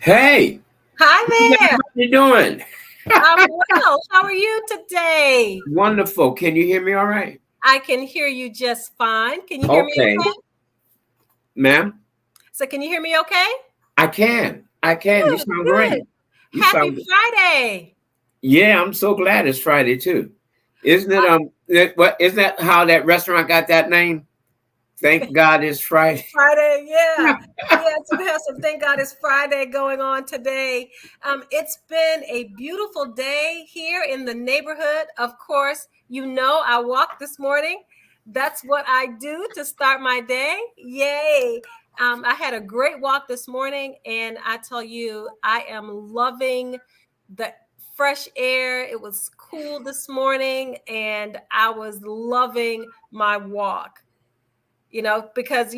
Hey, Hi how there. you doing? I'm well. How are you today? Wonderful. Can you hear me all right? I can hear you just fine. Can you hear me Okay, okay? ma'am. So, can you hear me okay? I can. I can. You Good, sound good. great. You Happy sound. Friday. Yeah, I'm so glad it's Friday too. Isn't it? Uh, What isn't that how that restaurant got that name? Thank God it's It's Friday. Friday, yeah. Yeah, so we have some thank God it's Friday going on today. It's been a beautiful day here in the neighborhood. Of course, I walked this morning. That's what I do to start my day. Yay. I had a great walk this morning, and I tell you, I am loving the fresh air. It was cool this morning, and I was loving my walk, because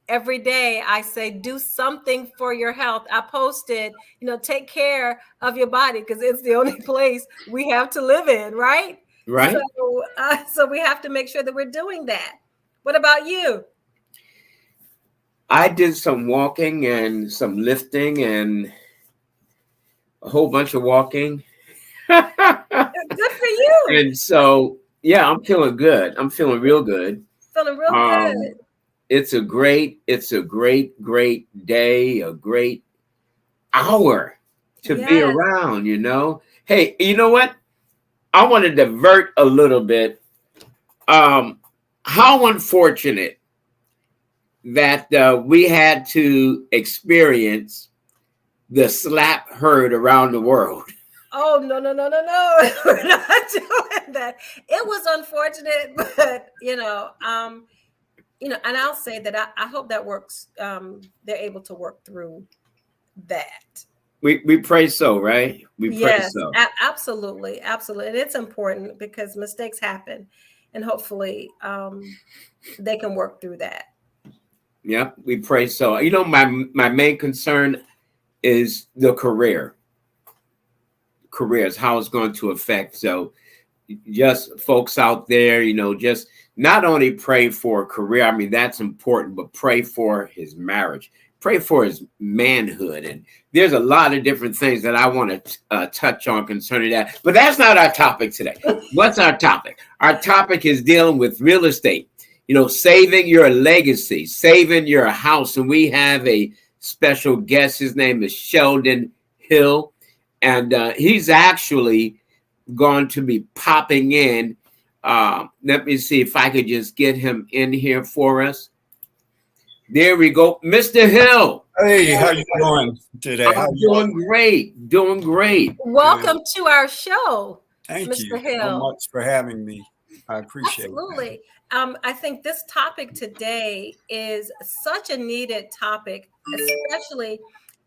every day I say do something for your health. I posted, take care of your body because it's the only place we have to live in, right? So, Right? so we have to make sure that we're doing that. What about you? I did some walking and some lifting and a whole bunch of walking. Good for you. And so, yeah, I'm feeling good. I'm feeling real good. Feeling real Um, good. it's a great day, a great hour to be Yes. around. Hey, you know what? I want to divert a little bit. Um, how unfortunate that we had to experience the slap heard around the world. Oh, no, no, no, no, no. We're not doing that. It was unfortunate, but and I'll say that I hope that works. They're able to work through that. We pray so, right? We pray Yes, so. absolutely, absolutely, and it's important because mistakes happen, and hopefully, they can work through that. Yep, we pray so. My main concern is the careers, how it's going to affect. So just folks out there, just not only pray for a career, I mean, that's important, but pray for his marriage, pray for his manhood. And there's a lot of different things that I want to touch on concerning that. But that's not our topic today. What's our topic? Our topic is dealing with real estate, saving your legacy, saving your house. And we have a special guest. His name is Sheldon Hill. And he's actually going to be popping in. Let me see if I could just get him in here for us. There we go, Mr. Hill. Hey, how you doing today? How I'm you all doing great, doing great. doing? Welcome to our show, Thank you Mr. so Hill. much for having me. I appreciate that. Absolutely. I think this topic today is such a needed topic, especially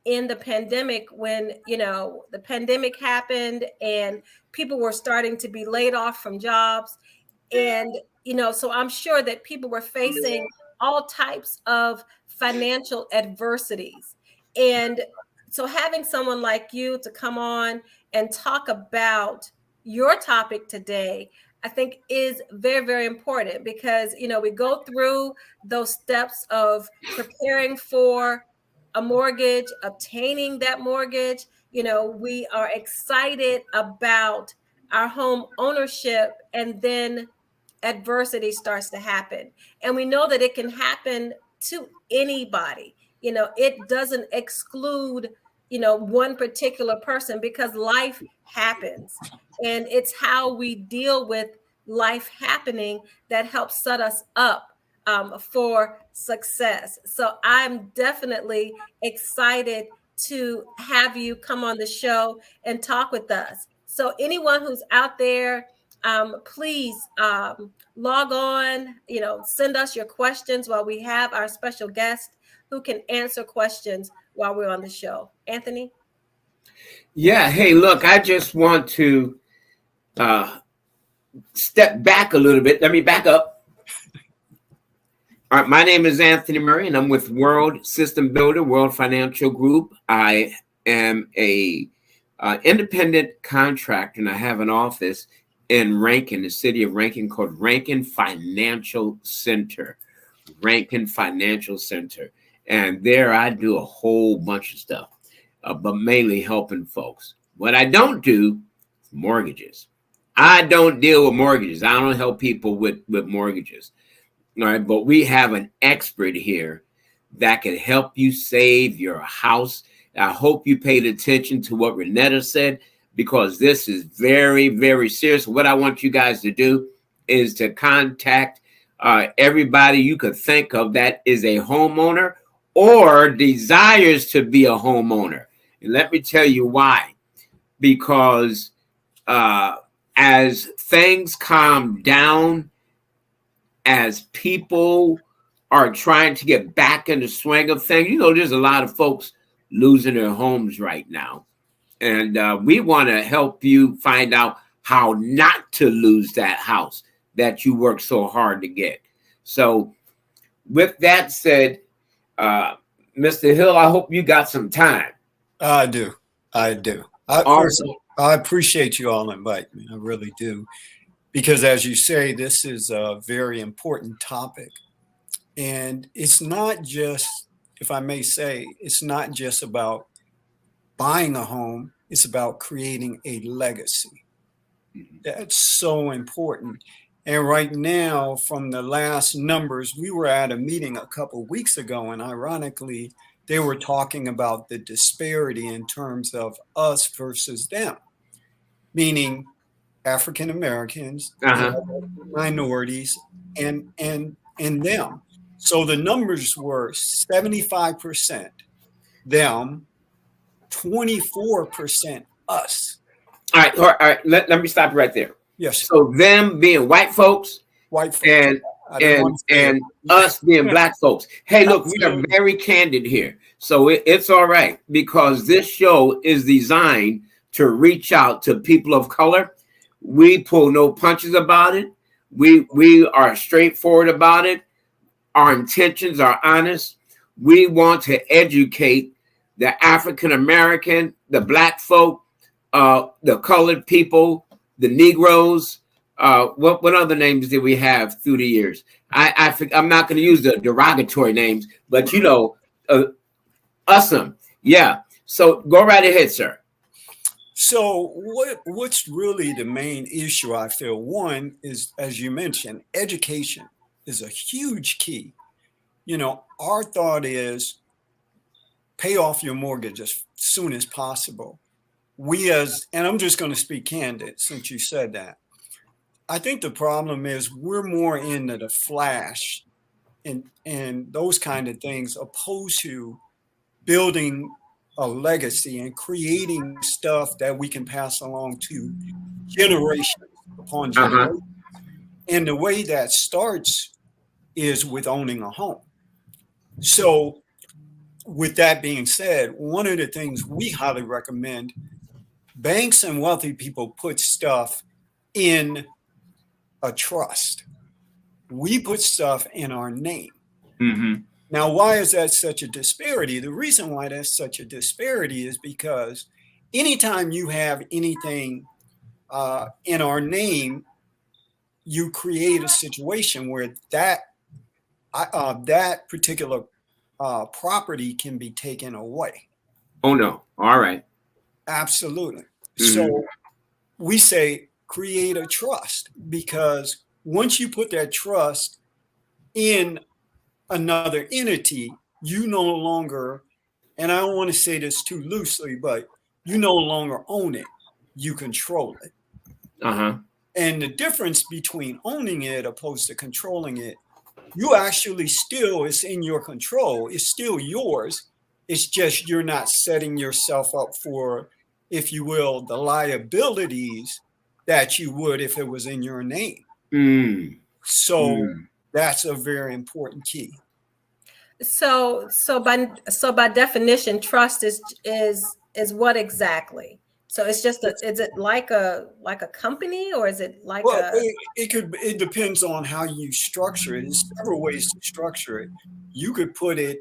in the pandemic when, the pandemic happened and people were starting to be laid off from jobs. And, so I'm sure that people were facing all types of financial adversities. And so having someone like you to come on and talk about your topic today, I think is very, very important because, we go through those steps of preparing for a mortgage, obtaining that mortgage. We are excited about our home ownership, and then adversity starts to happen. And we know that it can happen to anybody. It doesn't exclude, one particular person because life happens. And it's how we deal with life happening that helps set us up for success. So I'm definitely excited to have you come on the show and talk with us. So anyone who's out there, please log on, send us your questions while we have our special guest who can answer questions while we're on the show. Anthony? Yeah, hey, look, I just want to uh, step back a little bit. Let me back up. All right, my name is Anthony Murray, and I'm with World System Builder, World Financial Group. I am a independent contractor, and I have an office in Rankin, the city of Rankin, called Rankin Financial Center. Rankin Financial Center. And there I do a whole bunch of stuff. but mainly helping folks. What I don't do is mortgages. I don't deal with mortgages. I don't help people with mortgages. All right, but we have an expert here that can help you save your house. I hope you paid attention to what Ronetta said, because this is very, very serious. What I want you guys to do is to contact everybody you could think of that is a homeowner or desires to be a homeowner. And let me tell you why. Because as things calm down, as people are trying to get back in the swing of things, there's a lot of folks losing their homes right now. And we want to help you find out how not to lose that house that you worked so hard to get. So with that said, Mr. Hill, I hope you got some time. I do. I appreciate you all inviting me. I really do. Because as you say, this is a very important topic. And it's not just, if I may say, it's not just about buying a home. It's about creating a legacy. That's so important. And right now, from the last numbers, we were at a meeting a couple of weeks ago, and ironically, they were talking about the disparity in terms of us versus them, meaning African Americans, minorities, and them. So the numbers were 75% them, 24% us. All right. Let me stop right there. Yes. So them being white folks, and us being black folks. Hey, look, we are very candid here. So it's all right, because this show is designed to reach out to people of color. We pull no punches about it. We are straightforward about it. Our intentions are honest. We want to educate the African American, the black folk, the colored people, the Negroes. What other names did we have through the years? I'm not going to use the derogatory names, but awesome. Yeah. So go right ahead, sir. So what's really the main issue, I feel? One is, as you mentioned, education is a huge key. Our thought is pay off your mortgage as soon as possible. And I'm just going to speak candid since you said that. I think the problem is we're more into the flash and those kind of things, opposed to building a legacy and creating stuff that we can pass along to generation upon generation. And the way that starts is with owning a home. So with that being said, one of the things we highly recommend, banks and wealthy people put stuff in a trust. We put stuff in our name. Now, why is that such a disparity? The reason why that's such a disparity is because anytime you have anything in our name, you create a situation where that particular property can be taken away. Oh, no. All right. Absolutely. So we say create a trust, because once you put that trust in another entity, you no longer, and I don't want to say this too loosely, but you no longer own it, you control it. And the difference between owning it opposed to controlling it, you actually it's in your control. It's still yours. It's just you're not setting yourself up for, if you will, the liabilities that you would if it was in your name. So that's a very important key. So by definition, trust is what exactly? So it's just is it like a company, or is it like it depends on how you structure it. There's several ways to structure it. You could put it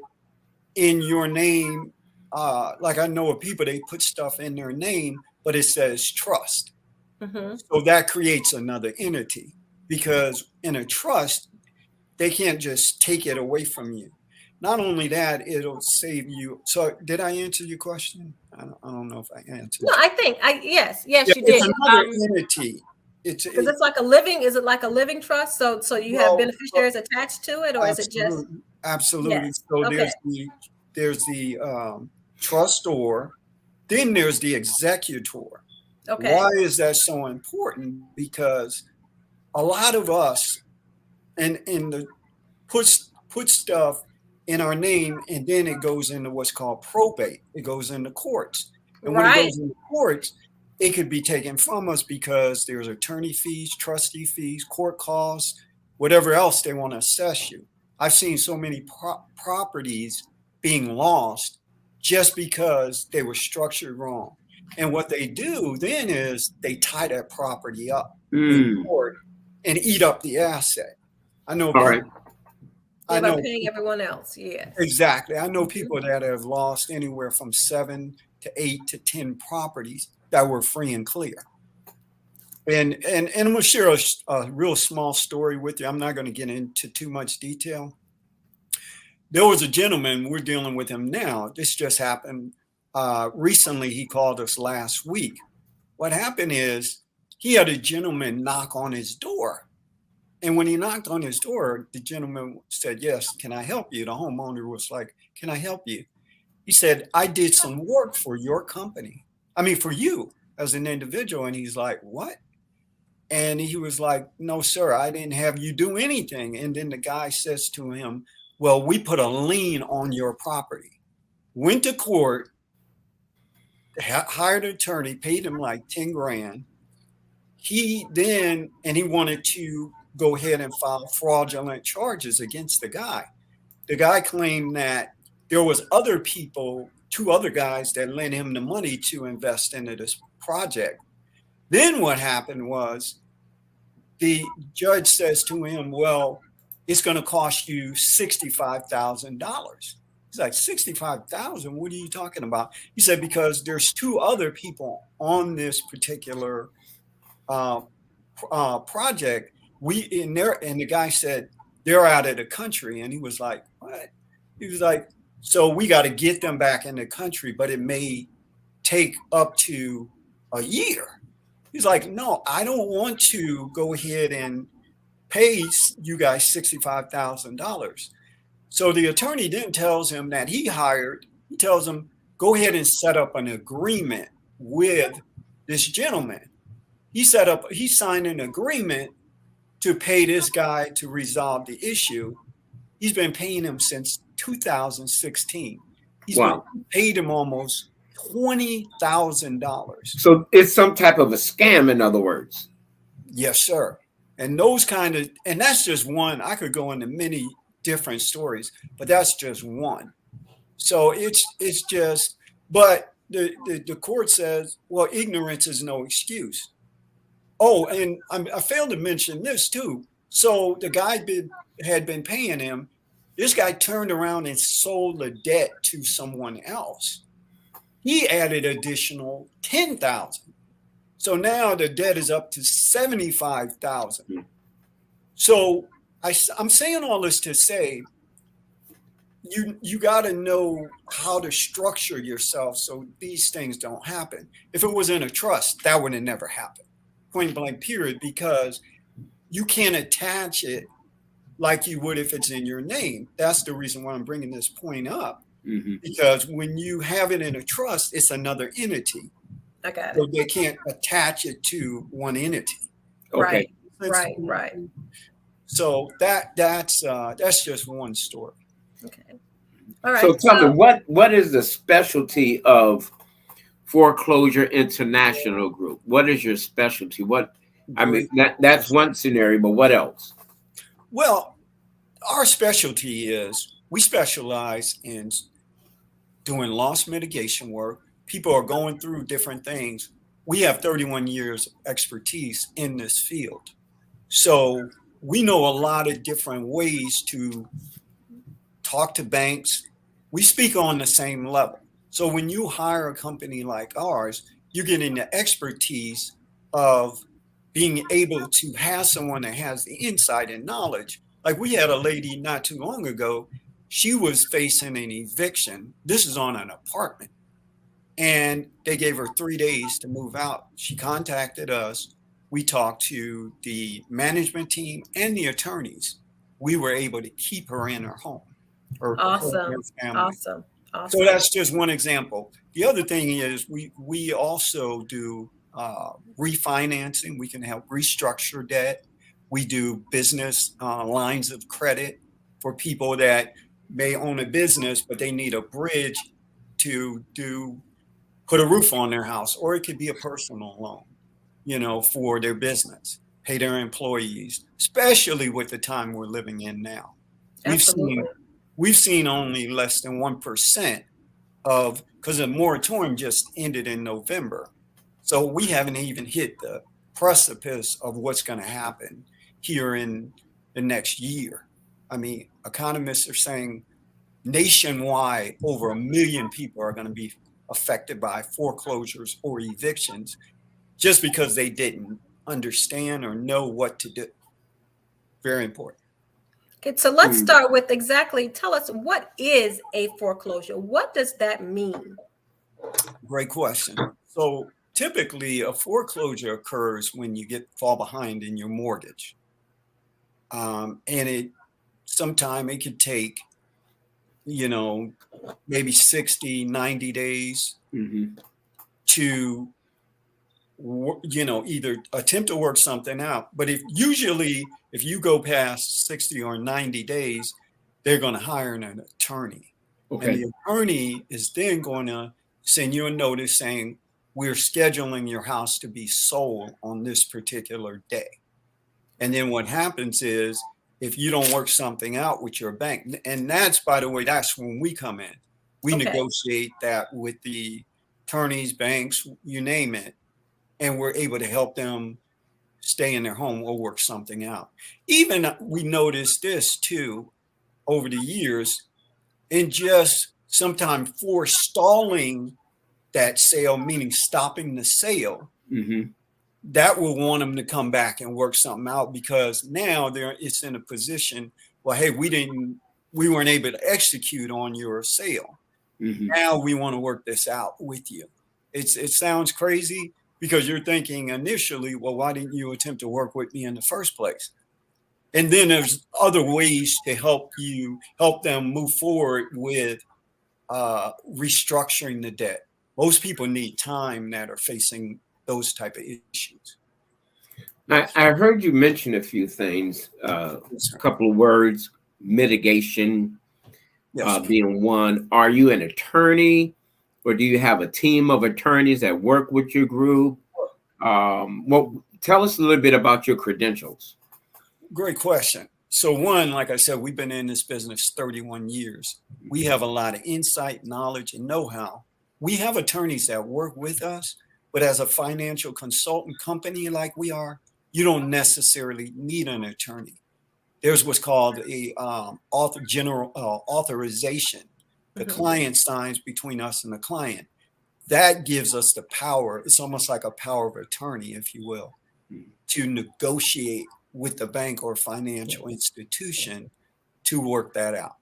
in your name. Like I know of people, they put stuff in their name, but it says trust. So that creates another entity, because in a trust, they can't just take it away from you. Not only that, it'll save you. So did I answer your question? I don't know if I answered. No, I think yes, Yeah, you it's did. another entity. Because it's like a living, is it like a living trust? So you have Well, beneficiaries attached to it, or is it just absolutely. yes? So Okay. there's the trustor, then there's the executor. Okay. Why is that so important? Because a lot of us and the put stuff in our name, and then it goes into what's called probate. It goes into courts, and when it Right. goes into courts, it could be taken from us because there's attorney fees, trustee fees, court costs, whatever else they want to assess you. I've seen so many properties being lost just because they were structured wrong. And what they do then is they tie that property up in court and eat up the asset. I know All people. right. Yeah, I by know paying everyone else. Yes. exactly. I know people that have lost anywhere from 7 to 8 to 10 properties that were free and clear. And I'm going to share a real small story with you. I'm not going to get into too much detail. There was a gentleman, we're dealing with him now. This just happened recently. He called us last week. What happened is he had a gentleman knock on his door. And when he knocked on his door, the gentleman said, "Yes, can I help you?" The homeowner was like, "Can I help you?" He said, "I did some work for your company. I mean, for you as an individual." And he's like, "What?" And he was like, "No, sir, I didn't have you do anything." And then the guy says to him, "Well, we put a lien on your property." Went to court, hired an attorney, paid him like 10 grand. He wanted to go ahead and file fraudulent charges against the guy. The guy claimed that there was other people, 2 other guys that lent him the money to invest into this project. Then what happened was the judge says to him, "Well, it's going to cost you $65,000. He's like, "65,000? What are you talking about?" He said, "Because there's 2 other people on this particular project. And the guy said, "They're out of the country." And he was like, "What?" He was like, "So we got to get them back in the country, but it may take up to a year." He's like, "No, I don't want to go ahead and pay you guys $65,000. So the attorney then tells him that he tells him, "Go ahead and set up an agreement with this gentleman." He signed an agreement to pay this guy to resolve the issue. He's been paying him since 2016. He's been paid him almost $20,000. So it's some type of a scam, in other words. Yes, sir. And that's just one. I could go into many different stories, but that's just one. So it's just, but the court says, well, ignorance is no excuse. Oh, and I failed to mention this too. So the guy had been paying him. This guy turned around and sold the debt to someone else. He added additional 10,000. So now the debt is up to 75,000. So I'm saying all this to say, you got to know how to structure yourself so these things don't happen. If it was in a trust, that would have never happened. Point blank period, because you can't attach it like you would if it's in your name. That's the reason why I'm bringing this point up, because when you have it in a trust, it's another entity. I got it. So they can't attach it to one entity. Okay. Right. So that's just one story. Okay. All right. So tell me, what is the specialty of Foreclosure International Group? What is your specialty? That's one scenario, but what else? Well, our specialty is we specialize in doing loss mitigation work. People are going through different things. We have 31 years expertise in this field. So we know a lot of different ways to talk to banks. We speak on the same level. So when you hire a company like ours, you're getting the expertise of being able to have someone that has the insight and knowledge. Like we had a lady not too long ago She was facing an eviction. This is on an apartment. And they gave her 3 days to move out. She contacted us. We talked to the management team and the attorneys. We were able to keep her in her home, her Awesome. family. Awesome. So that's just one example. The other thing is we also do refinancing. We can help restructure debt. We do business lines of credit for people that may own a business, but they need a bridge to put a roof on their house, or it could be a personal loan, for their business, pay their employees, especially with the time we're living in now. We've seen only less than 1% because the moratorium just ended in November. So we haven't even hit the precipice of what's going to happen here in the next year. I mean, economists are saying nationwide, over 1 million people are going to be affected by foreclosures or evictions just because they didn't understand or know what to do. Very important. Okay, so let's start with tell us, what is a foreclosure? What does that mean? Great question. So typically a foreclosure occurs when you fall behind in your mortgage. And sometimes it could take, maybe 60, 90 days to, either attempt to work something out. But if you go past 60 or 90 days, they're going to hire an attorney. Okay. And the attorney is then going to send you a notice saying, we're scheduling your house to be sold on this particular day. And then what happens is, if you don't work something out with your bank, and that's, by the way, that's when we come in. We negotiate that with the attorneys, banks, you name it, and we're able to help them stay in their home or work something out. Even we noticed this too over the years, and just sometimes forestalling that sale, meaning stopping the sale. That will want them to come back and work something out, because now it's in a position, well, hey, we weren't able to execute on your sale. Now we want to work this out with you. It sounds crazy because you're thinking initially, well, why didn't you attempt to work with me in the first place? And then there's other ways to help them move forward with restructuring the debt. Most people need time that are facing those type of issues. I heard you mention a few things, a couple of words, mitigation being one. Are you an attorney, or do you have a team of attorneys that work with your group? Tell us a little bit about your credentials. Great question. So one, like I said, we've been in this business 31 years. We have a lot of insight, knowledge, and know-how. We have attorneys that work with us, but as a financial consultant company like we are, you don't necessarily need an attorney. There's what's called a authorization. The client signs between us and the client. That gives us the power. It's almost like a power of attorney, if you will, to negotiate with the bank or financial institution to work that out.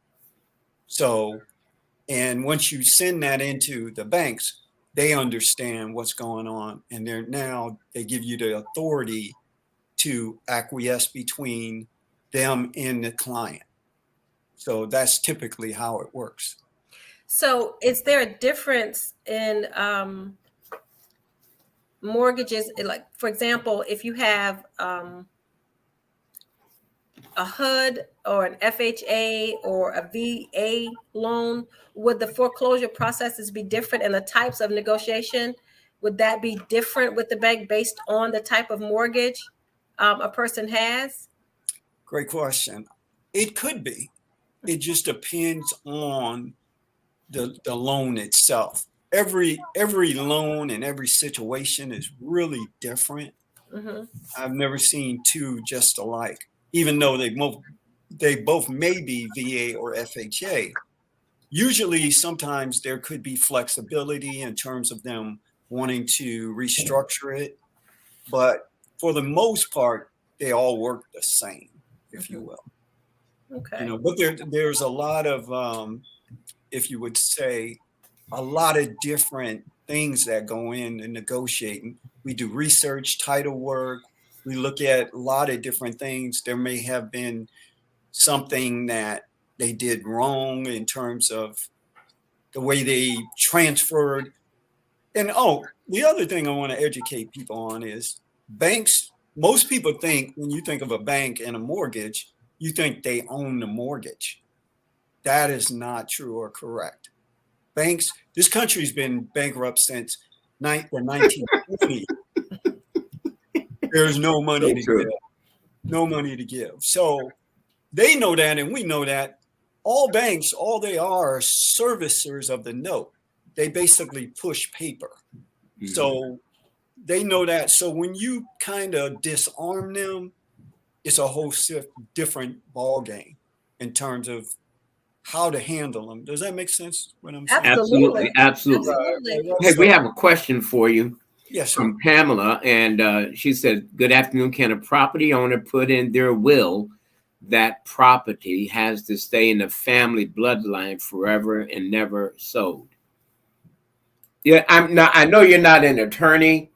So, and once you send that into the banks, they understand what's going on, and they give you the authority to acquiesce between them and the client. So that's typically how it works. So is there a difference in mortgages? Like, for example, if you have a HUD or an FHA or a VA loan, would the foreclosure processes be different, and the types of negotiation, would that be different with the bank based on the type of mortgage a person has? Great question. It could be. It just depends on the loan itself. Every loan and every situation is really different. I've never seen two just alike, even though they both may be VA or FHA. Usually, sometimes there could be flexibility in terms of them wanting to restructure it, but for the most part, they all work the same, if you will. Okay. But there's a lot of, if you would say, a lot of different things that go in negotiating. We do research, title work. We look at a lot of different things. There may have been something that they did wrong in terms of the way they transferred. And the other thing I want to educate people on is banks. Most people think when you think of a bank and a mortgage, you think they own the mortgage. That is not true or correct. Banks, this country's been bankrupt since the 1920s. There's no money to give. No money to give. So they know that, and we know that. All banks, all they are servicers of the note. They basically push paper. Mm-hmm. So they know that. So when you kind of disarm them, it's a whole different ball game in terms of how to handle them. Does that make sense? What I'm saying? Absolutely. Hey, we have a question for you. Yes, from Pamela, and she said, "Good afternoon. Can a property owner put in their will that property has to stay in the family bloodline forever and never sold?" Yeah, I know you're not an attorney,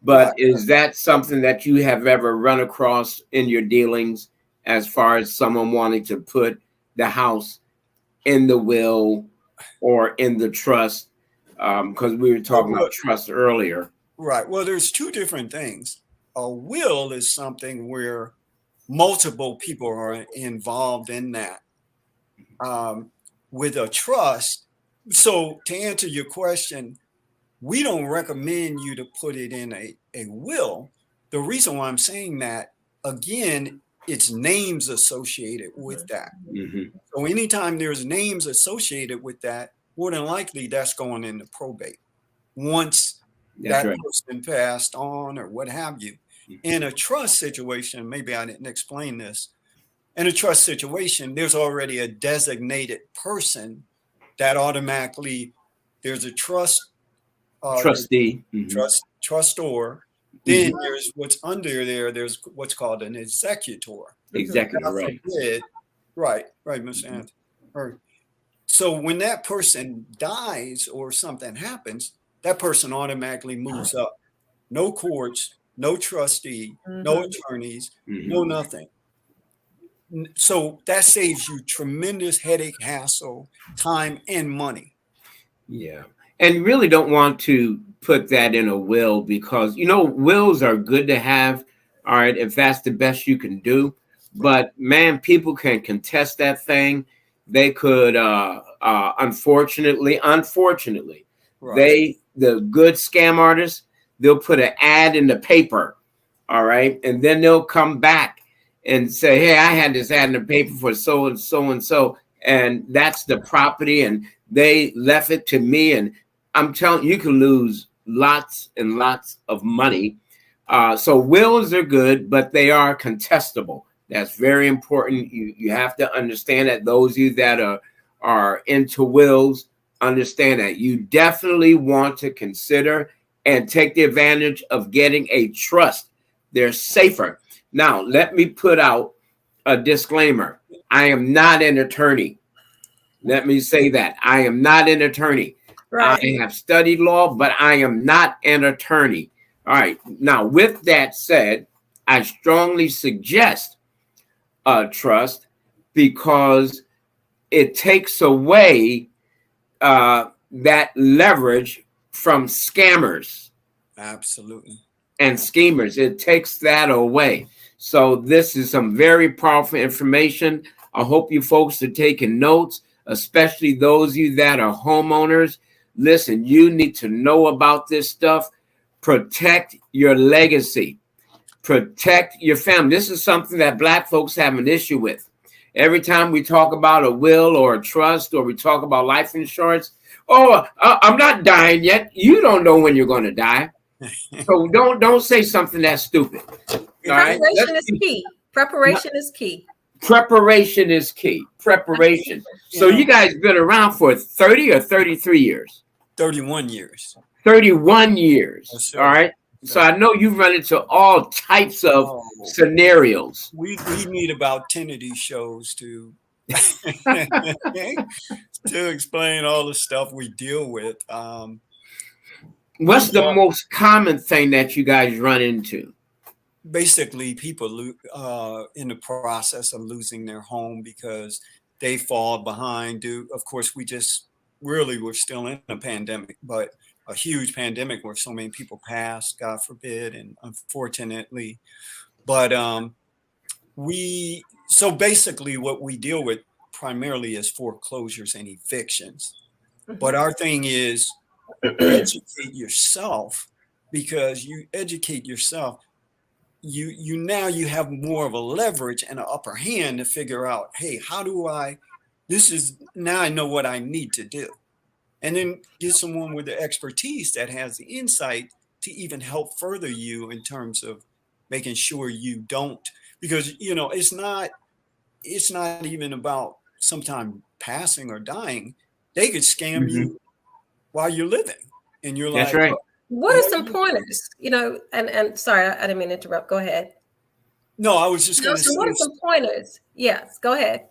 but is that something that you have ever run across in your dealings, as far as someone wanting to put the house in the will or in the trust? Because we were talking about trust earlier. Right. Well, there's two different things. A will is something where multiple people are involved in that. With a trust, so to answer your question, we don't recommend you to put it in a will. The reason why I'm saying that, again, it's names associated with that. Mm-hmm. So anytime there's names associated with that, more than likely that's going into probate. Once person passed on or what have you. In a trust situation, maybe I didn't explain this. In a trust situation, there's already a designated person that automatically, there's a trustee, trustor. Then there's what's under there. There's what's called an executor. Executor, right. Right, Ms. Anthony. So when that person dies or something happens, that person automatically moves up. No courts, no trustee, no attorneys, no nothing. So that saves you tremendous headache, hassle, time, and money. Yeah. And you really don't want to put that in a will, because, wills are good to have, all right, if that's the best you can do. But, man, people can contest that thing. They could, unfortunately, the good scam artists, they'll put an ad in the paper, all right? And then they'll come back and say, hey, I had this ad in the paper for so and so and so, and that's the property, and they left it to me. And I'm telling you, you can lose lots and lots of money. So wills are good, but they are contestable. That's very important. You have to understand that. Those of you that are into wills, understand that you definitely want to consider and take the advantage of getting a trust. They're safer. Now, let me put out a disclaimer. I am not an attorney. Let me say that. I am not an attorney. Right. I have studied law, but I am not an attorney. All right. Now, with that said, I strongly suggest a trust, because it takes away that leverage from scammers. Absolutely. And schemers. It takes that away. So this is some very powerful information. I hope you folks are taking notes, especially those of you that are homeowners. Listen, you need to know about this stuff. Protect your legacy. Protect your family. This is something that Black folks have an issue with. Every time we talk about a will or a trust, or we talk about life insurance, I'm not dying yet. You don't know when you're going to die. So don't say something that's stupid. Preparation is key. Preparation is key. Preparation is key. Preparation. So you guys been around for 30 or 33 years? 31 years. 31 years. Yes, all right. So I know you run into all types of scenarios. We need about 10 of these shows to to explain all the stuff we deal with. What's the most common thing that you guys run into? Basically, people in the process of losing their home because they fall behind. Of course, we're still in a pandemic, but a huge pandemic where so many people passed, God forbid, and unfortunately. But so basically what we deal with primarily is foreclosures and evictions. But our thing is educate yourself, because you educate yourself, you now you have more of a leverage and an upper hand to figure out, hey, now I know what I need to do. And then get someone with the expertise that has the insight to even help further you in terms of making sure you don't, because it's not even about sometime passing or dying. They could scam you while you're living, and you're That's like, right. What are some pointers? And sorry, I didn't mean to interrupt. Go ahead. No, I was just going to say. What are some pointers? Yes, go ahead.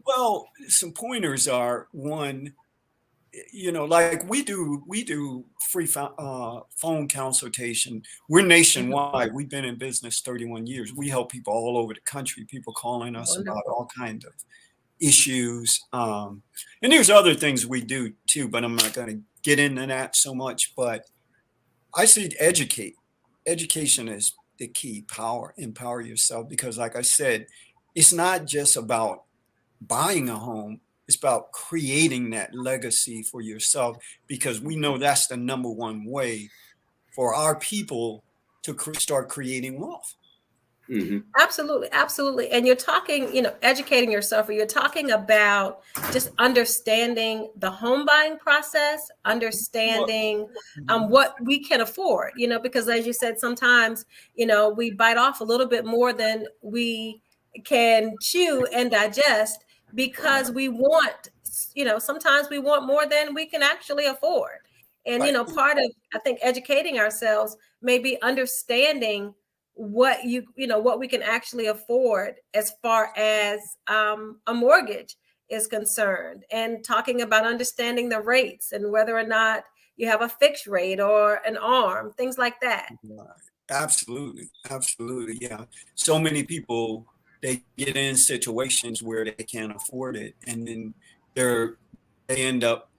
Well, some pointers are, one, like we do free phone consultation. We're nationwide. We've been in business 31 years. We help people all over the country, people calling us about all kinds of issues. And there's other things we do too, but I'm not going to get into that so much. But I say education is the key. Empower yourself, because like I said, it's not just about buying a home. It's about creating that legacy for yourself, because we know that's the number one way for our people to start creating wealth. Absolutely. Absolutely. And you're talking, educating yourself, or you're talking about just understanding the home buying process, understanding what we can afford, because as you said, sometimes, we bite off a little bit more than we can chew and digest, because we want, sometimes we want more than we can actually afford. And, part of, I think, educating ourselves may be understanding what what we can actually afford as far as a mortgage is concerned, and talking about understanding the rates and whether or not you have a fixed rate or an ARM, things like that. Absolutely. Yeah. So many people, they get in situations where they can't afford it, and then they end up,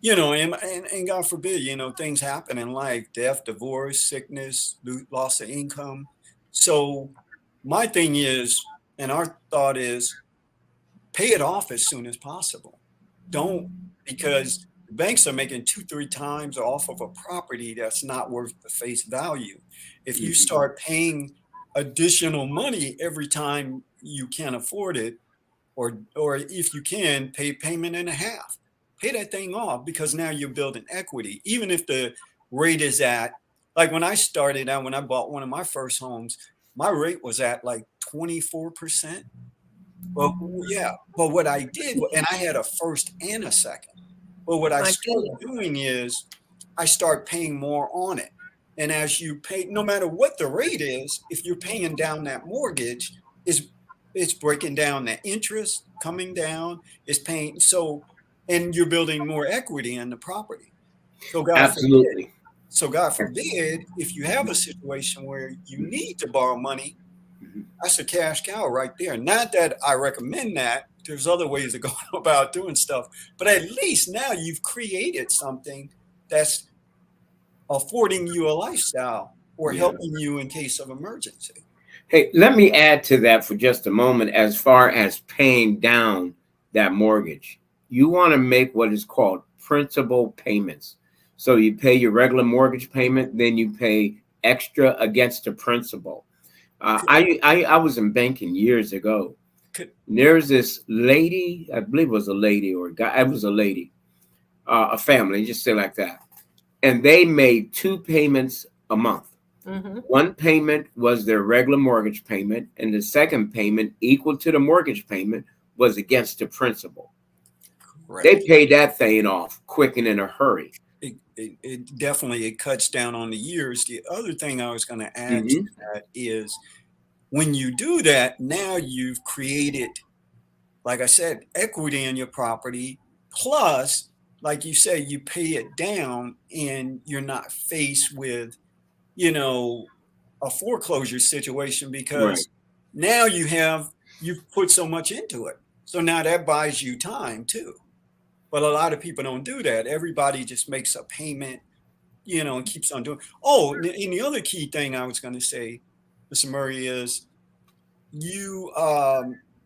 and God forbid, things happen in life: death, divorce, sickness, loss of income. So my thing is, and our thought is, pay it off as soon as possible. Because banks are making 2-3 times off of a property that's not worth the face value. If you start paying additional money every time you can't afford it, or if you can, pay payment and a half, pay that thing off, because now you're building equity. Even if the rate is at, like when I started out, when I bought one of my first homes, my rate was at like 24%. Well, yeah. But what I did, and I had a first and a second. But what I started doing is I start paying more on it. And as you pay, no matter what the rate is, if you're paying down that mortgage, it's breaking down that interest coming down, is paying. So, and you're building more equity in the property. So God forbid, if you have a situation where you need to borrow money, that's a cash cow right there. Not that I recommend that. There's other ways to go about doing stuff, but at least now you've created something that's affording you a lifestyle or helping you in case of emergency. Hey, let me add to that for just a moment. As far as paying down that mortgage, you want to make what is called principal payments. So you pay your regular mortgage payment, then you pay extra against the principal. I was in banking years ago. There's this lady, I believe it was a lady or a guy. It was a lady, a family, just say like that. And they made 2 payments a month. One payment was their regular mortgage payment, and the second payment, equal to the mortgage payment, was against the principal. Correct. They paid that thing off quick and in a hurry. it definitely, it cuts down on the years. The other thing I was going to add to Mm-hmm. that is when you do that, now you've created, like I said, equity in your property. Plus, like you say, you pay it down and you're not faced with, you know, a foreclosure situation Right. because now you've put so much into it. So now that buys you time too. But a lot of people don't do that. Everybody just makes a payment, you know, and keeps on doing. Oh, and the other key thing I was going to say, Mr. Murray, is you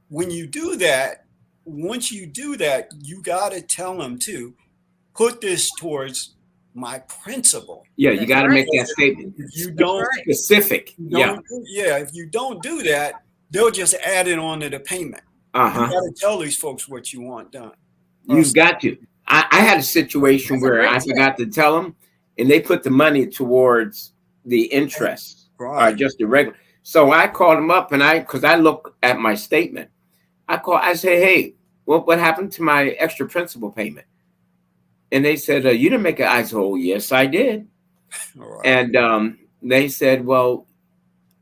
when you do that, once you do that, you got to tell them to put this towards my principal. Yeah, you That's got to right. make that statement. If you don't, Right. Specific. Yeah. yeah, if you don't do that, they'll just add it on to the payment. You Uh-huh. got to tell these folks what you want done. You've got to. I had a situation That's a where great I tip. forgot to tell them, and they put the money towards the interest or Right. just the regular. So I called them up, and because I look at my statement, I say, hey, what happened to my extra principal payment? And they said, you didn't make it. I said, oh, yes, I did. All right. And they said, well,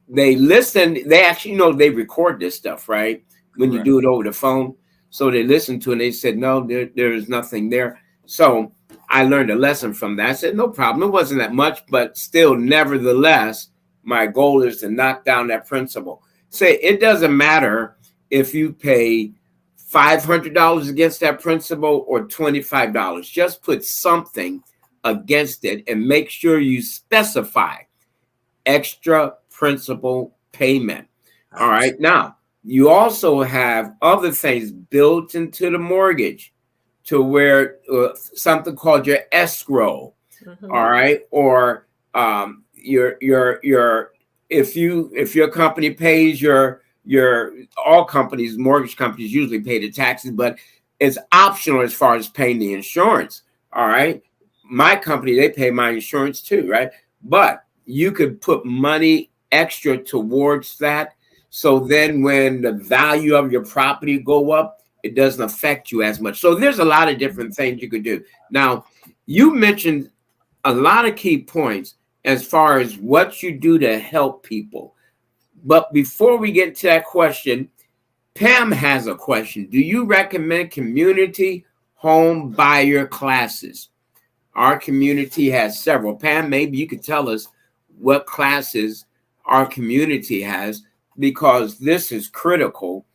they listened. They actually, they record this stuff, right? When you Correct. do it over the phone. So they listened to it and they said, no, there is nothing there. So I learned a lesson from that. I said, no problem. It wasn't that much, but still, nevertheless, my goal is to knock down that principal. Say it doesn't matter if you pay $500 against that principal or $25. Just put something against it and make sure you specify extra principal payment. All right. Now, you also have other things built into the mortgage to where something called your escrow. Mhm. All right. Or your if your company pays your all companies, mortgage companies usually pay the taxes, but it's optional as far as paying the insurance. All right. My company, they pay my insurance too, right? But you could put money extra towards that. So then when the value of your property go up, it doesn't affect you as much. So there's a lot of different things you could do. Now, you mentioned a lot of key points as far as what you do to help people. But before we get to that question, Pam has a question. Do you recommend community home buyer classes? Our community has several. Pam, maybe you could tell us what classes our community has, because this is critical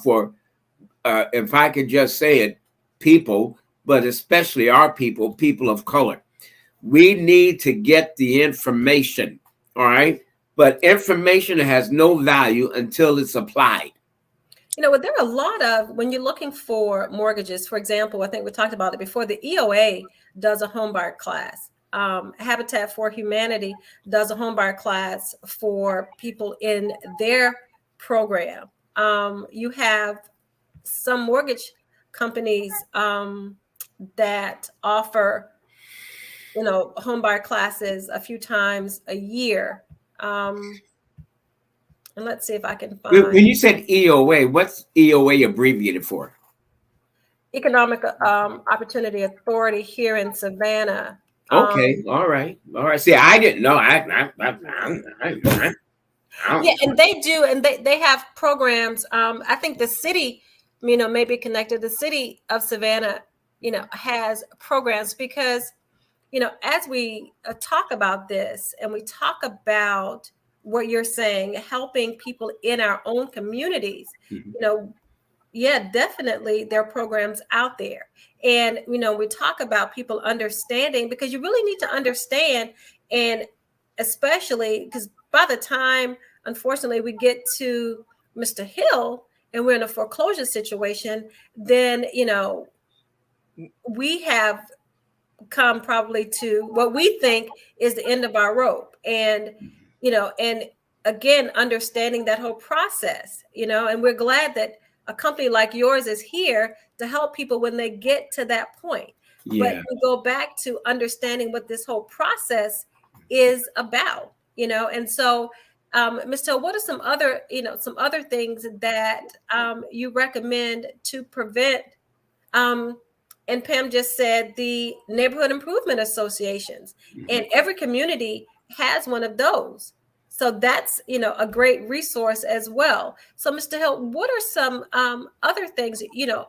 for, if I could just say it, people, but especially our people of color. We need to get the information, all right? But information has no value until it's applied. There are a lot of, when you're looking for mortgages, for example, I think we talked about it before, the EOA does a homebuyer class. Habitat for Humanity does a homebuyer class for people in their program. You have some mortgage companies that offer, homebuyer classes a few times a year. And let's see if I can find When you said EOA, what's EOA abbreviated for? Economic Opportunity Authority here in Savannah. Okay, all right. See, I didn't know. Yeah, and they do, and they have programs. I think the city, maybe connected. The city of Savannah, has programs because, as we talk about this and we talk about what you're saying, helping people in our own communities, yeah, definitely there are programs out there. And, we talk about people understanding, because you really need to understand. And especially because by the time, unfortunately, we get to Mr. Hill and we're in a foreclosure situation, then, we have come probably to what we think is the end of our rope. And, and again, understanding that whole process, and we're glad that a company like yours is here to help people when they get to that point. But Yeah. we go back to understanding what this whole process is about, and so Mr. What are some other things that you recommend to prevent and Pam just said the neighborhood improvement associations, and every community has one of those. So that's, a great resource as well. So, Mr. Hill, what are some other things,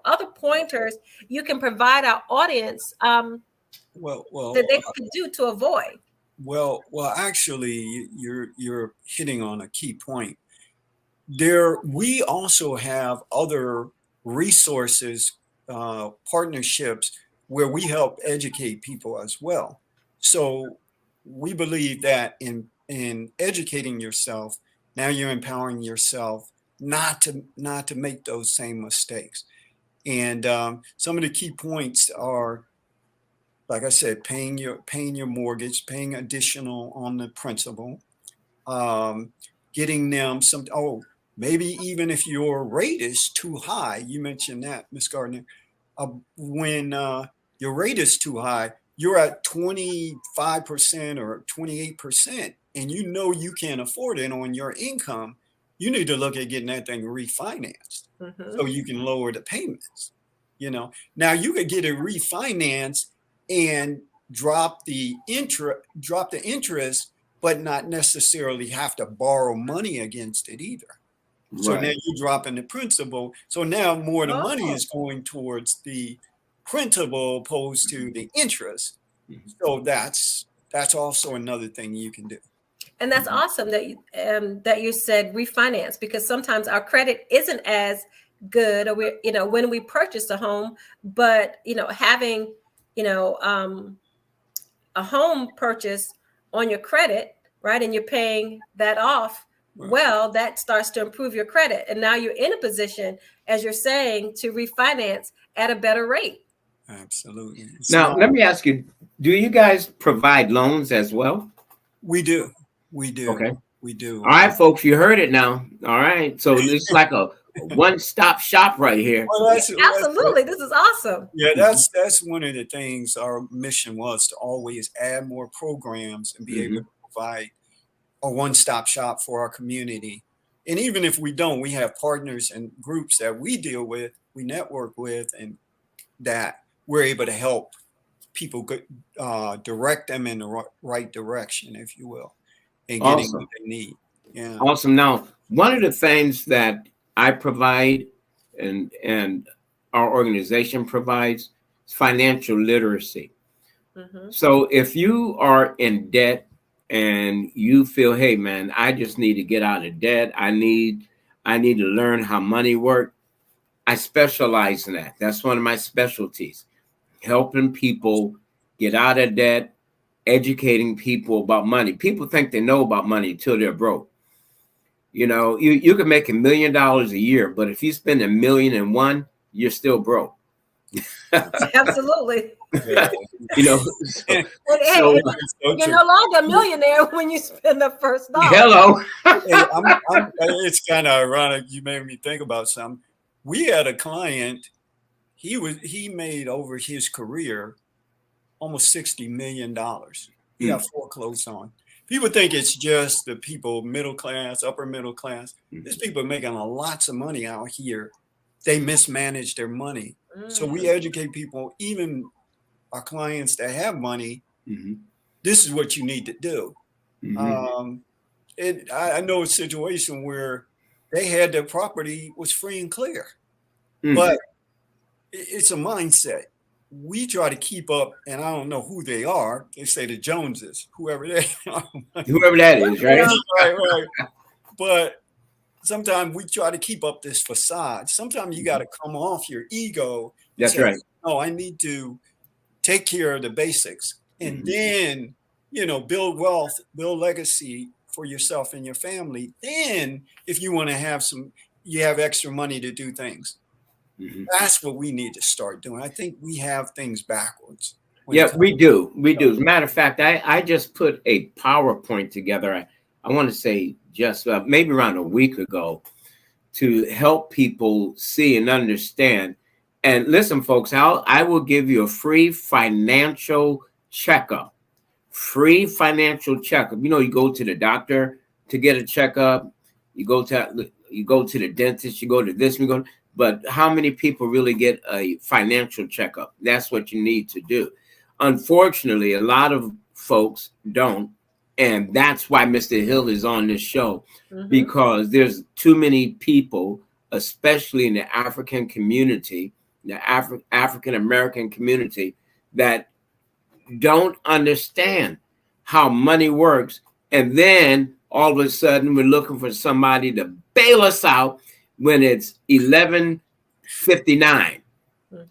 other pointers you can provide our audience that they can do to avoid? Well, actually, you're hitting on a key point. We also have other resources, partnerships where we help educate people as well. So we believe that in educating yourself, now you're empowering yourself not to make those same mistakes. And some of the key points are, like I said, paying your mortgage, paying additional on the principal, getting them some. Maybe even if your rate is too high, you mentioned that, Ms. Gardner. When your rate is too high, you're at 25% or 28%, and you can't afford it on your income. You need to look at getting that thing refinanced so you can lower the payments. Now you could get it refinanced and drop the interest, but not necessarily have to borrow money against it either. Right. So now you're dropping the principal. So now more of the money is going towards the principal opposed to the interest. So that's also another thing you can do. And that's awesome that you said refinance, because sometimes our credit isn't as good, or when we purchase a home, but having a home purchase on your credit, right, and you're paying that off. Well, that starts to improve your credit. And now you're in a position, as you're saying, to refinance at a better rate. Absolutely. Now, let me ask you, do you guys provide loans as well? We do. Okay. We do. All right, folks, you heard it now. All right. So it's like a one-stop shop right here. Well, absolutely. This is awesome. Yeah, that's one of the things our mission was, to always add more programs and be able to provide a one-stop shop for our community. And even if we don't, we have partners and groups that we deal with, we network with, and that we're able to help people direct them in the right direction, if you will, and getting what they need. Yeah. Awesome. Now, one of the things that I provide and our organization provides is financial literacy. So if you are in debt, and you feel, hey man, I just need to get out of debt. I need to learn how money works. I specialize in that. That's one of my specialties, helping people get out of debt, educating people about money. People think they know about money until they're broke. You can make $1 million a year, but if you spend $1.1 million, you're still broke. Absolutely. You're no longer a millionaire when you spend the first dollar. Hello. It's kind of ironic. You made me think about something. We had a client. He made over his career almost $60 million. He got foreclosed on. People think it's just the people middle class, upper middle class. These people are making lots of money out here. They mismanage their money. So we educate people, even our clients that have money. This is what you need to do. I know a situation where they had their property was free and clear, but it's a mindset. We try to keep up, and I don't know who they are. They say the Joneses, whoever they are. Whoever that is, right? Right. But sometimes we try to keep up this facade. Sometimes you got to come off your ego. That's right. No, I need to take care of the basics, and then, build wealth, build legacy for yourself and your family. Then if you want to you have extra money to do things. That's what we need to start doing. I think we have things backwards. Yeah, we do. We do. As a matter of fact, I just put a PowerPoint together. I want to say just maybe around a week ago, to help people see and understand. And listen, folks, I will give you a free financial checkup. Free financial checkup. You go to the doctor to get a checkup. You go to the dentist. You go to this. but how many people really get a financial checkup? That's what you need to do. Unfortunately, a lot of folks don't. And that's why Mr. Hill is on this show, because there's too many people, especially in the African community, the African American community, that don't understand how money works. And then all of a sudden we're looking for somebody to bail us out when it's 11:59,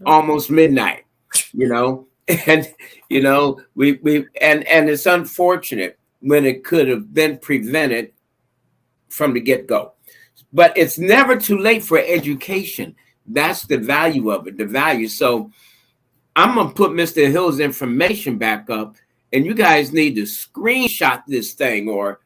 almost midnight, and and it's unfortunate when it could have been prevented from the get-go. But it's never too late for education. That's the value of it, the value. So I'm going to put Mr. Hill's information back up, and you guys need to screenshot this thing or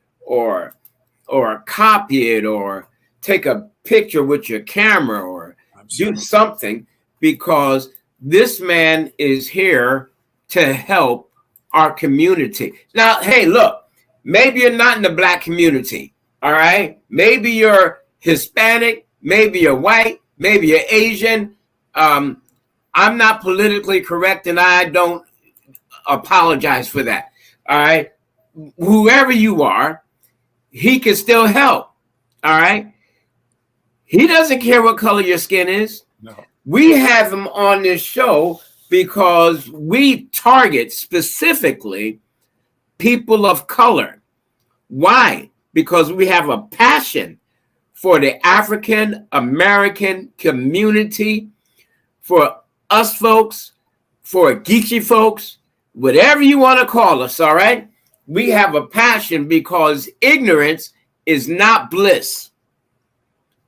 copy it or take a picture with your camera or do something, because this man is here to help our community. Now, hey, look, maybe you're not in the Black community, all right? Maybe you're Hispanic, maybe you're white, maybe you're Asian. I'm not politically correct, and I don't apologize for that, all right? Whoever you are, he can still help, all right? He doesn't care what color your skin is. No. We have him on this show because we target specifically people of color. Why? Because we have a passion for the African American community, for us folks, for Geechee folks, whatever you want to call us, all right? We have a passion because ignorance is not bliss.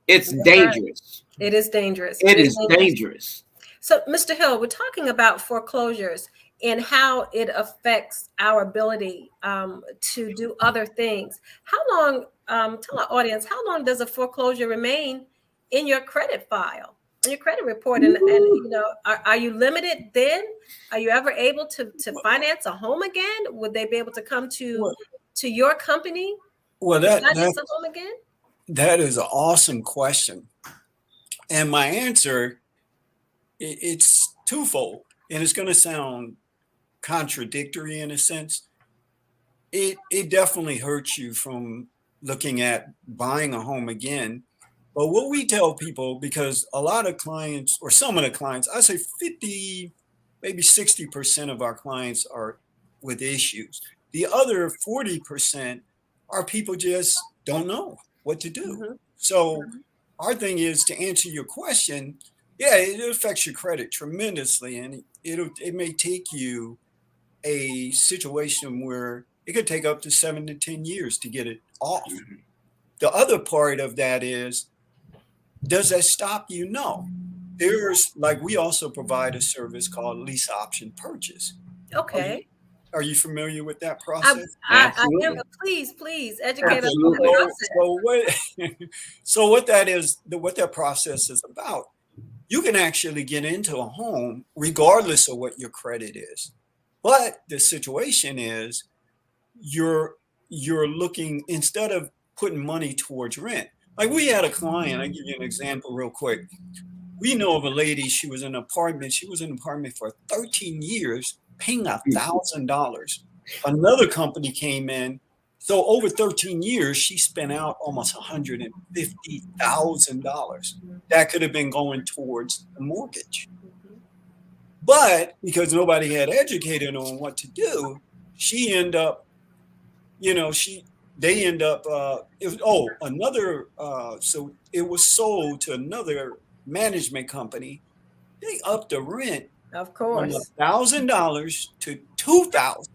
It's dangerous. It is dangerous. It is dangerous. So, Mr. Hill, we're talking about foreclosures and how it affects our ability to do other things. How long, tell our audience, how long does a foreclosure remain in your credit file, in your credit report? And are you limited then? Are you ever able to finance a home again? Would they be able to come to your company? Well, that's a home again? That is an awesome question. And my answer, it's twofold, and it's going to sound contradictory in a sense. It definitely hurts you from looking at buying a home again. But what we tell people, because a lot of clients, or some of the clients, I say 50, maybe 60% of our clients are with issues. The other 40% are people just don't know what to do. So our thing is to answer your question. Yeah, it affects your credit tremendously, and it may take you a situation where it could take up to 7 to 10 years to get it off. The other part of that is, does that stop you? No. There's, like, we also provide a service called lease option purchase. Okay. Are you familiar with that process? I am. Please educate us on the process. So what that is, what that process is about, you can actually get into a home regardless of what your credit is. But the situation is you're looking, instead of putting money towards rent. Like, we had a client, I'll give you an example real quick. We know of a lady, she was in an apartment for 13 years, paying $1,000. Another company came in. So over 13 years, she spent out almost $150,000. That could have been going towards the mortgage. But because nobody had educated on what to do, she ended up, so it was sold to another management company. They upped the rent, of course, from $1,000 to $2,000.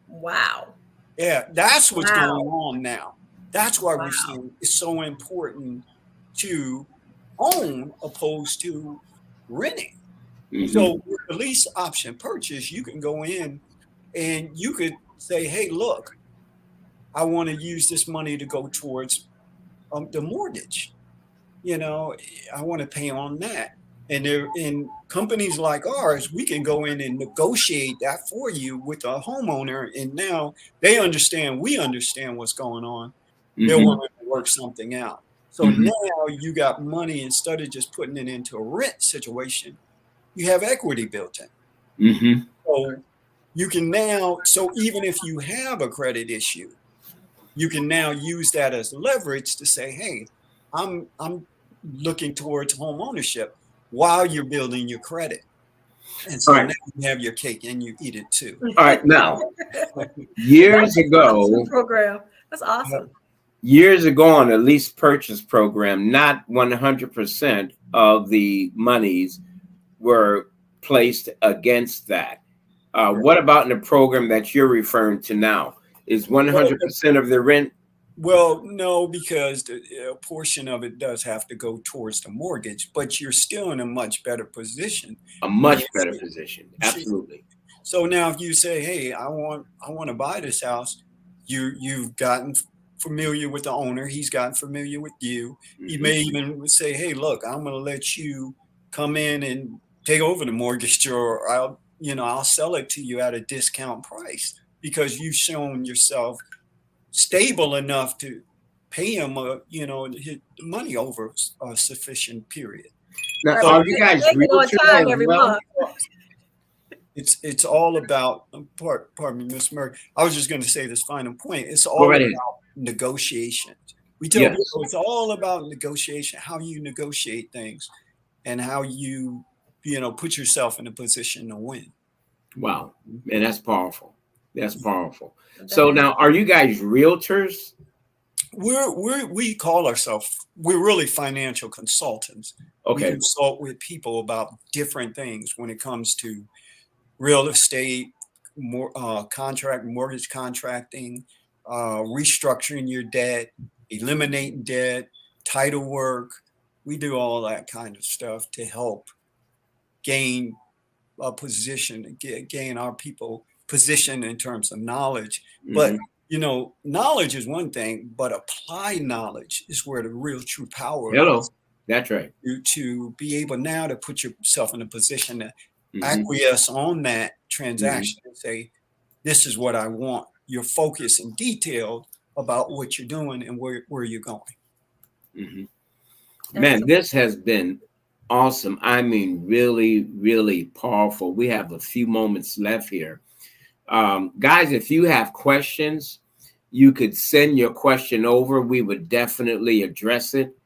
Wow. Yeah, that's what's going on now. That's why we're saying it's so important to own opposed to renting. So with the lease option purchase, you can go in and you could say, hey, look, I want to use this money to go towards the mortgage. I want to pay on that. And in companies like ours, we can go in and negotiate that for you with a homeowner. And now they understand, we understand what's going on. They're willing to work something out. So now you got money, instead of just putting it into a rent situation, you have equity built in. So you can now, so even if you have a credit issue, you can now use that as leverage to say, hey, I'm looking towards home ownership while you're building your credit. And so now you have your cake and you eat it too. All right. Now, years ago, program. That's awesome. Years ago on the lease purchase program, not 100% of the monies were placed against that. What about in the program that you're referring to now? Is 100% of the rent? Well, no, because a portion of it does have to go towards the mortgage, but you're still in a much better position. A much better position. Absolutely. So now if you say, hey, I want to buy this house, you've gotten familiar with the owner, he's gotten familiar with you. He may even say, hey, look, I'm going to let you come in and take over the mortgage, or I'll sell it to you at a discount price because you've shown yourself stable enough to pay him, his money over a sufficient period. Now, so are you guys realtors as well? It's all about, pardon me, Miss Murray. I was just going to say this final point. It's all about negotiations. We tell people it's all about negotiation, how you negotiate things and how you put yourself in a position to win. Wow. And that's powerful. That's powerful. So now, are you guys realtors? We call ourselves, we're really financial consultants. Okay. We consult with people about different things when it comes to real estate, mortgage contracting, restructuring your debt, eliminating debt, title work. We do all that kind of stuff to help gain a position, gain our people position in terms of knowledge. But knowledge is one thing, but applied knowledge is where the real true power is. That's right. To be able now to put yourself in a position to acquiesce on that transaction and say, this is what I want. You're focused and detailed about what you're doing and where you're going. Man, this has been awesome. I mean, really, really powerful. We have a few moments left here. Guys, if you have questions, you could send your question over. We would definitely address it.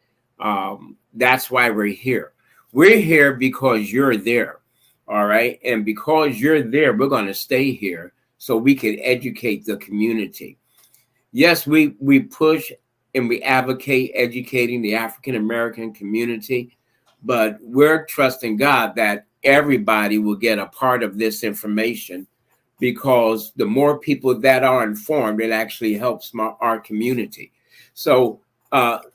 That's why we're here. We're here because you're there. All right. And because you're there, we're going to stay here so we can educate the community. Yes, we push and we advocate educating the African-American community, but we're trusting God that everybody will get a part of this information, because the more people that are informed, it actually helps our community. So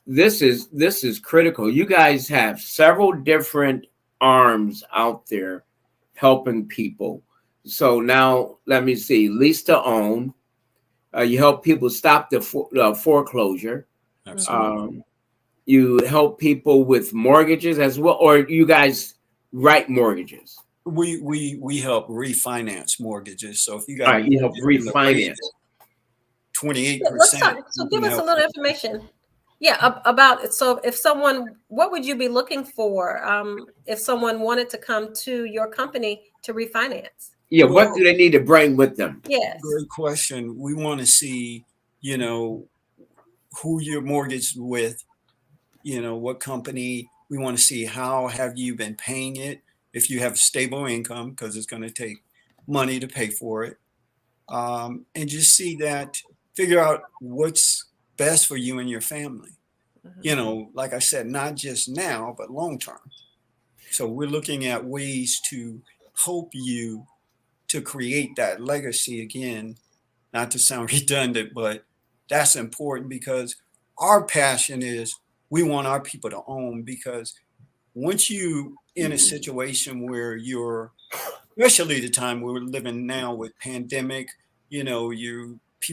this is critical. You guys have several different arms out there helping people. So now let me see. Lease to own. You help people stop the foreclosure. You help people with mortgages as well, or you guys write mortgages? We help refinance mortgages. So if you got you help refinance 28%. So give us a little information. Yeah, about it. So if someone, what would you be looking for if someone wanted to come to your company to refinance? Yeah, what do they need to bring with them? Yes. Great question. We want to see, who you're mortgaged with, what company. We want to see how have you been paying it, if you have stable income, because it's going to take money to pay for it. And just see that, figure out what's best for you and your family. Like I said, not just now, but long term. So we're looking at ways to help you to create that legacy again, not to sound redundant, but that's important, because our passion is we want our people to own, because once you in a situation where you're, especially the time we're living now with pandemic,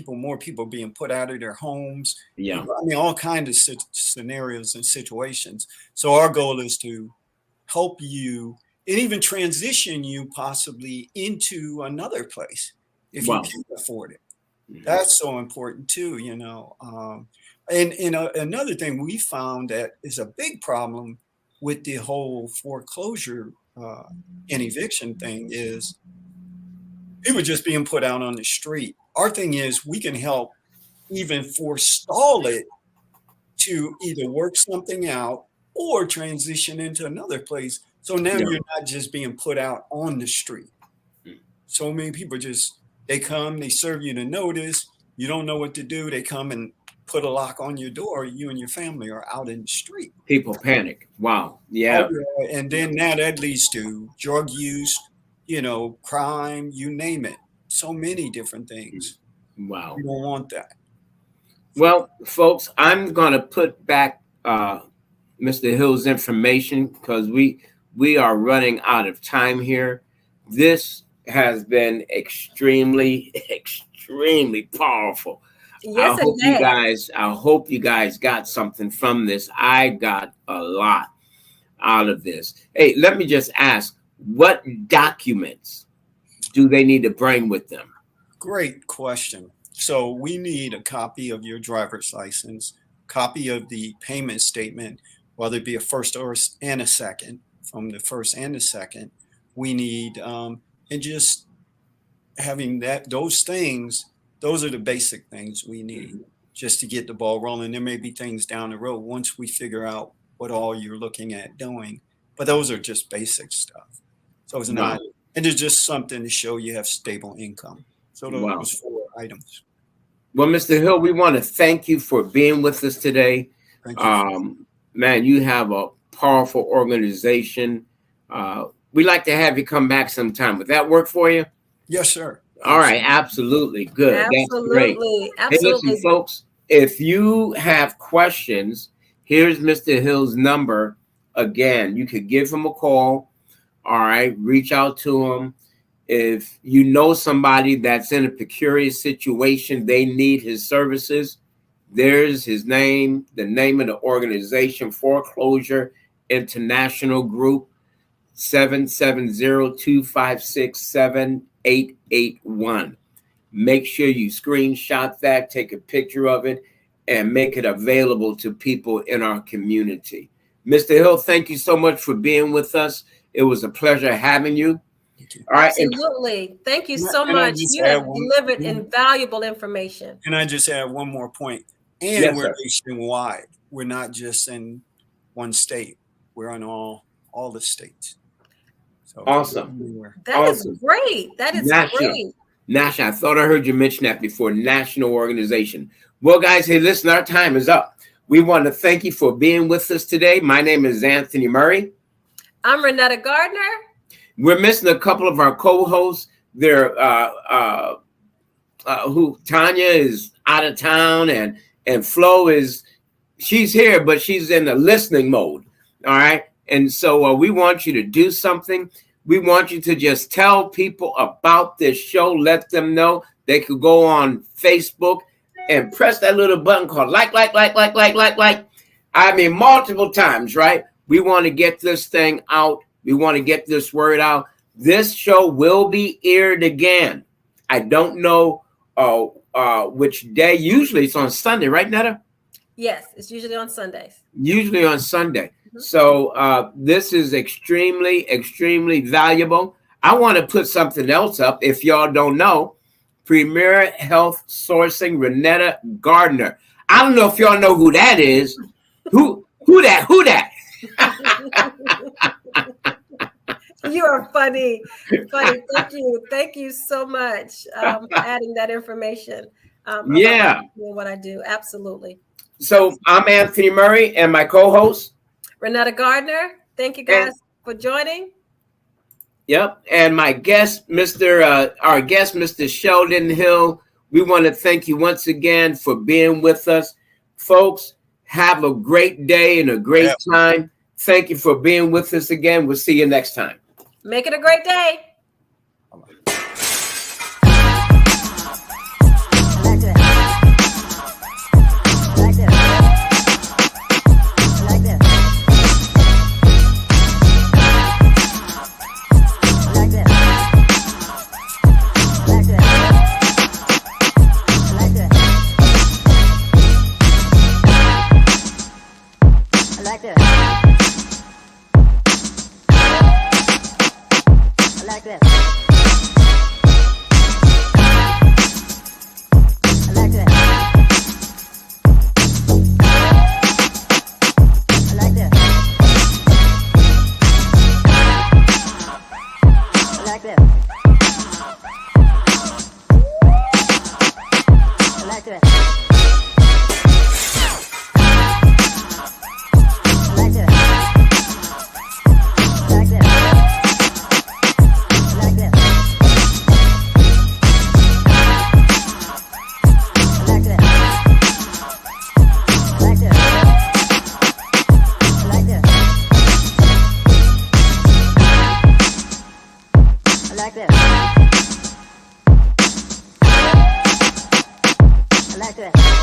more people being put out of their homes. Yeah. I mean, all kinds of scenarios and situations. So our goal is to help you and even transition you possibly into another place if you can afford it. That's so important too. And another thing we found that is a big problem with the whole foreclosure and eviction thing is people just being put out on the street. Our thing is we can help even forestall it to either work something out or transition into another place. So now you're not just being put out on the street. So many people they come, they serve you the notice. You don't know what to do. They come and put a lock on your door. You and your family are out in the street. People panic. Wow. Yeah. And then that leads to drug use, crime, you name it. So many different things. Wow. You don't want that. Well, folks, I'm going to put back Mr. Hill's information because we are running out of time here. This has been extremely, extremely powerful. Yes, I hope you guys got something from this. I got a lot out of this. Hey, let me just ask, what documents do they need to bring with them? Great question. So we need a copy of your driver's license, copy of the payment statement, whether it be a first and a second, from the first and the second. We need, and just having those things, those are the basic things we need just to get the ball rolling. There may be things down the road once we figure out what all you're looking at doing, but those are just basic stuff. So it's not, and it's just something to show you have stable income. So those 4 items. Well, Mr. Hill, we want to thank you for being with us today. Thank you. Man, you have a powerful organization. We'd like to have you come back sometime. Would that work for you? Yes, sir. All right. Absolutely. Good. Absolutely. That's great. Hey, listen, folks, if you have questions, here's Mr. Hill's number. Again, you could give him a call. All right. Reach out to him. If you know somebody that's in a precarious situation, they need his services. There's his name, the name of the organization, Foreclosure International Group, 770-256-7881. Make sure you screenshot that, take a picture of it, and make it available to people in our community. Mr. Hill, thank you so much for being with us. It was a pleasure having you. All right. Absolutely. Thank you so much. You have delivered invaluable information. Can I just add one more point? And yes, we're nationwide. We're not just in one state. We're on all the states. So awesome. That is great. That is great. National. I thought I heard you mention that before. National organization. Well, guys, hey, listen, our time is up. We want to thank you for being with us today. My name is Anthony Murray. I'm Ronetta Gardner. We're missing a couple of our co-hosts. They're Tanya is out of town, and Flo she's here, but she's in the listening mode. All right. And so we want you to do something. We want you to just tell people about this show. Let them know. They could go on Facebook and press that little button called like. I mean, multiple times, right? We want to get this thing out. We want to get this word out. This show will be aired again. I don't know which day. Usually it's on Sunday, right, Netta? Yes, it's usually on Sundays. Usually on Sunday. Mm-hmm. So this is extremely, extremely valuable. I want to put something else up. If y'all don't know, Premier Health Sourcing, Ronetta Gardner. I don't know if y'all know who that is. Who that? You are funny. Thank you so much for adding that information. What I do. Absolutely. So I'm Anthony Murray and my co-host Ronetta Gardner. Thank you guys for joining. Yep. And my guest, Mr. Sheldon Hill. We want to thank you once again for being with us. Folks, have a great day and a great time. Thank you for being with us again. We'll see you next time. Make it a great day. like this. I like this. I like this. I like this. I like this. I like this.